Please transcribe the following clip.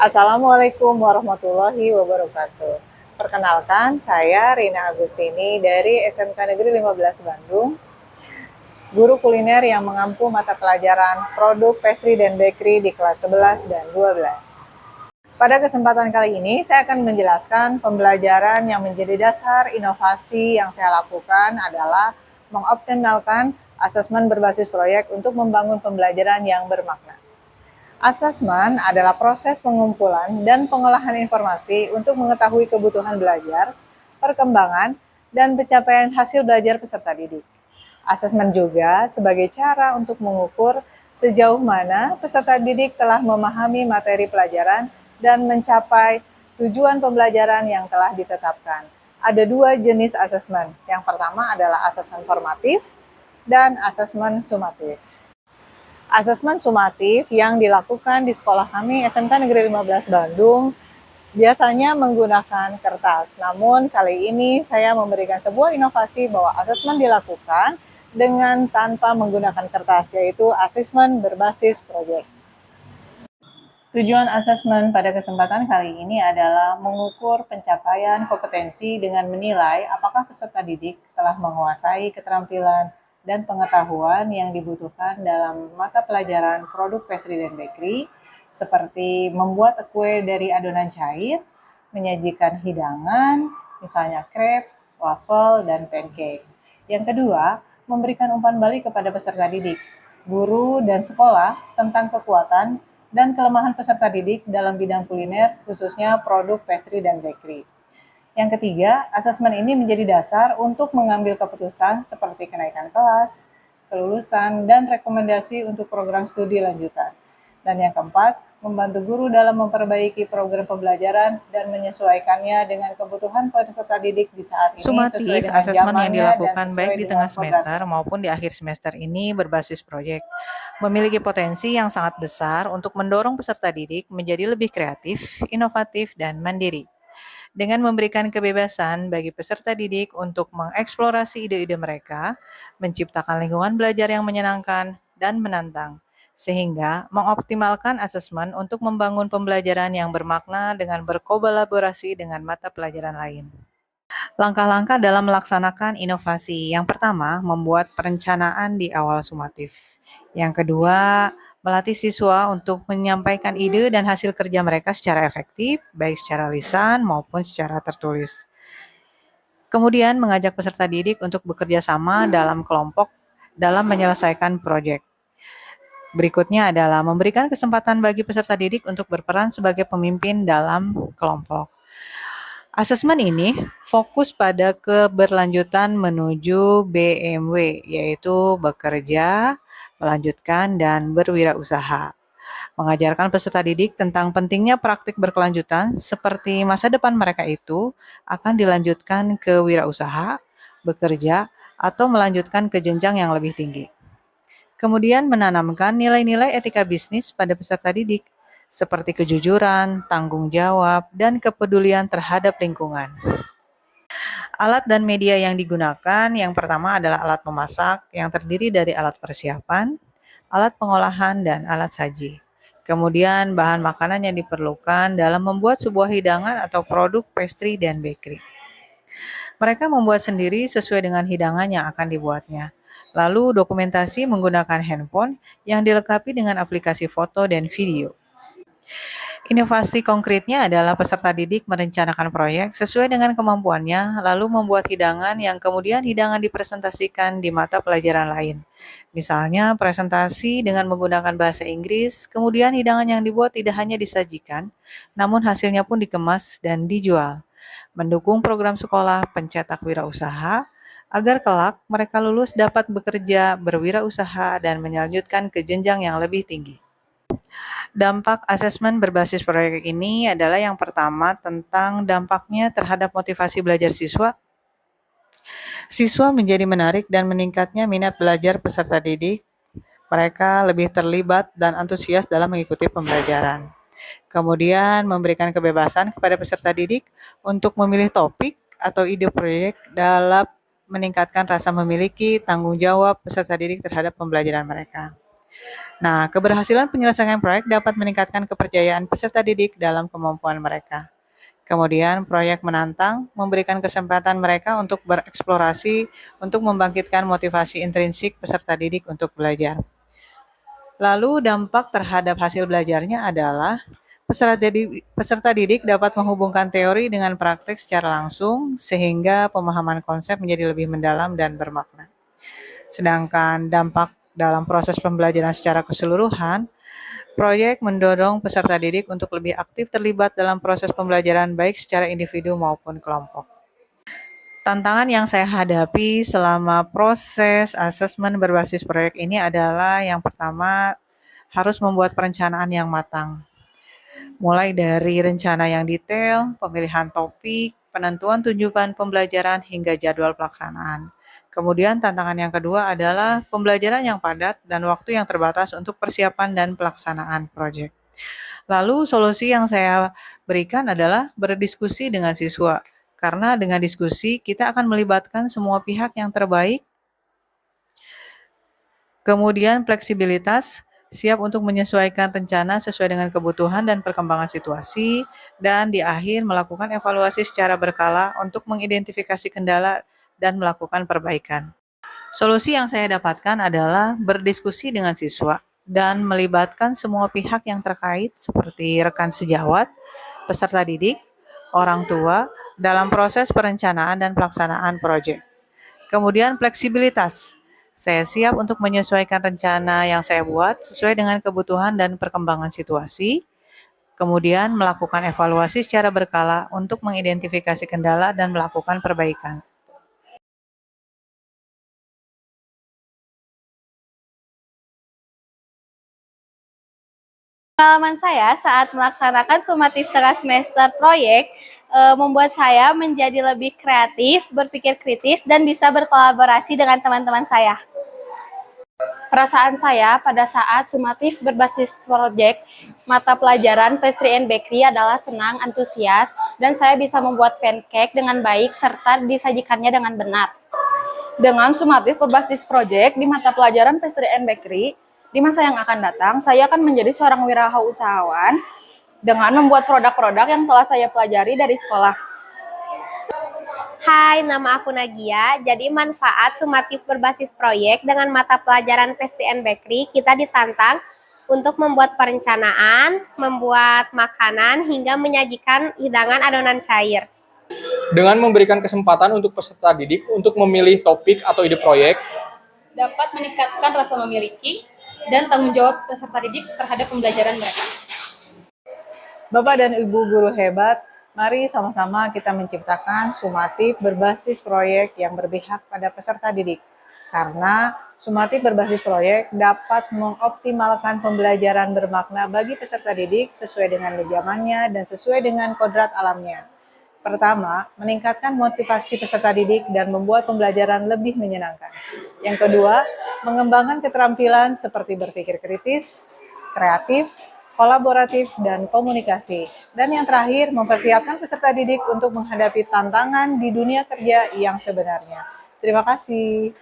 Assalamualaikum warahmatullahi wabarakatuh. Perkenalkan, saya Rina Agustini dari SMK Negeri 15 Bandung, guru kuliner yang mengampu mata pelajaran produk pastry dan bakery di kelas 11 dan 12. Pada kesempatan kali ini, saya akan menjelaskan pembelajaran yang menjadi dasar inovasi yang saya lakukan adalah mengoptimalkan asesmen berbasis proyek untuk membangun pembelajaran yang bermakna. Asesmen adalah proses pengumpulan dan pengolahan informasi untuk mengetahui kebutuhan belajar, perkembangan, dan pencapaian hasil belajar peserta didik. Asesmen juga sebagai cara untuk mengukur sejauh mana peserta didik telah memahami materi pelajaran dan mencapai tujuan pembelajaran yang telah ditetapkan. Ada dua jenis asesmen. Yang pertama adalah asesmen formatif dan asesmen sumatif. Asesmen sumatif yang dilakukan di sekolah kami SMK Negeri 15 Bandung biasanya menggunakan kertas. Namun kali ini saya memberikan sebuah inovasi bahwa asesmen dilakukan dengan tanpa menggunakan kertas, yaitu asesmen berbasis proyek. Tujuan asesmen pada kesempatan kali ini adalah mengukur pencapaian kompetensi dengan menilai apakah peserta didik telah menguasai keterampilan dan pengetahuan yang dibutuhkan dalam mata pelajaran produk pastry dan bakery, seperti membuat kue dari adonan cair, menyajikan hidangan, misalnya crepe, waffle, dan pancake. Yang kedua, memberikan umpan balik kepada peserta didik, guru, dan sekolah tentang kekuatan dan kelemahan peserta didik dalam bidang kuliner, khususnya produk pastry dan bakery. Yang ketiga, asesmen ini menjadi dasar untuk mengambil keputusan seperti kenaikan kelas, kelulusan, dan rekomendasi untuk program studi lanjutan. Dan yang keempat, membantu guru dalam memperbaiki program pembelajaran dan menyesuaikannya dengan kebutuhan peserta didik di saat ini sesuai Sumatif, dengan asesmen yang zamannya dan dilakukan sesuai baik di dengan tengah semester programnya. maupun di akhir semester ini berbasis proyek, memiliki potensi yang sangat besar untuk mendorong peserta didik menjadi lebih kreatif, inovatif, dan mandiri. Dengan memberikan kebebasan bagi peserta didik untuk mengeksplorasi ide-ide mereka, menciptakan lingkungan belajar yang menyenangkan dan menantang, sehingga mengoptimalkan asesmen untuk membangun pembelajaran yang bermakna dengan berkolaborasi dengan mata pelajaran lain. Langkah-langkah dalam melaksanakan inovasi. Yang pertama, membuat perencanaan di awal sumatif. Yang kedua, melatih siswa untuk menyampaikan ide dan hasil kerja mereka secara efektif, baik secara lisan maupun secara tertulis. Kemudian, mengajak peserta didik untuk bekerja sama dalam kelompok dalam menyelesaikan proyek. Berikutnya adalah memberikan kesempatan bagi peserta didik untuk berperan sebagai pemimpin dalam kelompok. Asesmen ini fokus pada keberlanjutan menuju BMW, yaitu bekerja, melanjutkan, dan berwirausaha. Mengajarkan peserta didik tentang pentingnya praktik berkelanjutan, seperti masa depan mereka itu akan dilanjutkan ke wirausaha, bekerja, atau melanjutkan ke jenjang yang lebih tinggi. Kemudian menanamkan nilai-nilai etika bisnis pada peserta didik, seperti kejujuran, tanggung jawab, dan kepedulian terhadap lingkungan. Alat dan media yang digunakan, yang pertama adalah alat memasak yang terdiri dari alat persiapan, alat pengolahan, dan alat saji. Kemudian bahan makanan yang diperlukan dalam membuat sebuah hidangan atau produk pastry dan bakery. Mereka membuat sendiri sesuai dengan hidangan yang akan dibuatnya. Lalu dokumentasi menggunakan handphone yang dilengkapi dengan aplikasi foto dan video. Inovasi konkretnya adalah peserta didik merencanakan proyek sesuai dengan kemampuannya, lalu membuat hidangan yang kemudian hidangan dipresentasikan di mata pelajaran lain. Misalnya, presentasi dengan menggunakan bahasa Inggris, kemudian hidangan yang dibuat tidak hanya disajikan, namun hasilnya pun dikemas dan dijual. Mendukung program sekolah pencetak wirausaha, agar kelak mereka lulus dapat bekerja, berwirausaha, dan melanjutkan ke jenjang yang lebih tinggi. Dampak asesmen berbasis proyek ini adalah yang pertama tentang dampaknya terhadap motivasi belajar siswa. Siswa menjadi menarik dan meningkatnya minat belajar peserta didik. Mereka lebih terlibat dan antusias dalam mengikuti pembelajaran. Kemudian memberikan kebebasan kepada peserta didik untuk memilih topik atau ide proyek dalam meningkatkan rasa memiliki tanggung jawab peserta didik terhadap pembelajaran mereka. Nah, keberhasilan penyelesaian proyek dapat meningkatkan kepercayaan peserta didik dalam kemampuan mereka. Kemudian, proyek menantang, memberikan kesempatan mereka untuk bereksplorasi, untuk membangkitkan motivasi intrinsik peserta didik untuk belajar. Lalu, dampak terhadap hasil belajarnya adalah peserta didik dapat menghubungkan teori dengan praktik secara langsung, sehingga pemahaman konsep menjadi lebih mendalam dan bermakna. Sedangkan dampak dalam proses pembelajaran secara keseluruhan, proyek mendorong peserta didik untuk lebih aktif terlibat dalam proses pembelajaran baik secara individu maupun kelompok. Tantangan yang saya hadapi selama proses asesmen berbasis proyek ini adalah yang pertama, harus membuat perencanaan yang matang. Mulai dari rencana yang detail, pemilihan topik, penentuan tujuan pembelajaran hingga jadwal pelaksanaan. Kemudian tantangan yang kedua adalah pembelajaran yang padat dan waktu yang terbatas untuk persiapan dan pelaksanaan proyek. Lalu solusi yang saya berikan adalah berdiskusi dengan siswa. Karena dengan diskusi kita akan melibatkan semua pihak yang terbaik. Kemudian fleksibilitas, siap untuk menyesuaikan rencana sesuai dengan kebutuhan dan perkembangan situasi, dan di akhir melakukan evaluasi secara berkala untuk mengidentifikasi kendala dan melakukan perbaikan. Solusi yang saya dapatkan adalah berdiskusi dengan siswa dan melibatkan semua pihak yang terkait seperti rekan sejawat, peserta didik, orang tua, dalam proses perencanaan dan pelaksanaan proyek. Kemudian fleksibilitas. Saya siap untuk menyesuaikan rencana yang saya buat sesuai dengan kebutuhan dan perkembangan situasi. Kemudian melakukan evaluasi secara berkala untuk mengidentifikasi kendala dan melakukan perbaikan. Pengalaman saya saat melaksanakan sumatif tengah semester proyek membuat saya menjadi lebih kreatif, berpikir kritis, dan bisa berkolaborasi dengan teman-teman saya. Perasaan saya pada saat sumatif berbasis proyek mata pelajaran pastry and bakery adalah senang, antusias, dan saya bisa membuat pancake dengan baik serta disajikannya dengan benar. Dengan sumatif berbasis proyek di mata pelajaran Pastry and Bakery, di masa yang akan datang, saya akan menjadi seorang wirausahawan dengan membuat produk-produk yang telah saya pelajari dari sekolah. Hai, nama aku Nagia. Jadi manfaat sumatif berbasis proyek dengan mata pelajaran Pastry and Bakery, kita ditantang untuk membuat perencanaan, membuat makanan, hingga menyajikan hidangan adonan cair. Dengan memberikan kesempatan untuk peserta didik untuk memilih topik atau ide proyek, dapat meningkatkan rasa memiliki dan tanggung jawab peserta didik terhadap pembelajaran mereka. Bapak dan Ibu guru hebat, mari sama-sama kita menciptakan sumatif berbasis proyek yang berpihak pada peserta didik. Karena sumatif berbasis proyek dapat mengoptimalkan pembelajaran bermakna bagi peserta didik sesuai dengan zamannya dan sesuai dengan kodrat alamnya. Pertama, meningkatkan motivasi peserta didik dan membuat pembelajaran lebih menyenangkan. Yang kedua, mengembangkan keterampilan seperti berpikir kritis, kreatif, kolaboratif, dan komunikasi. Dan yang terakhir, mempersiapkan peserta didik untuk menghadapi tantangan di dunia kerja yang sebenarnya. Terima kasih.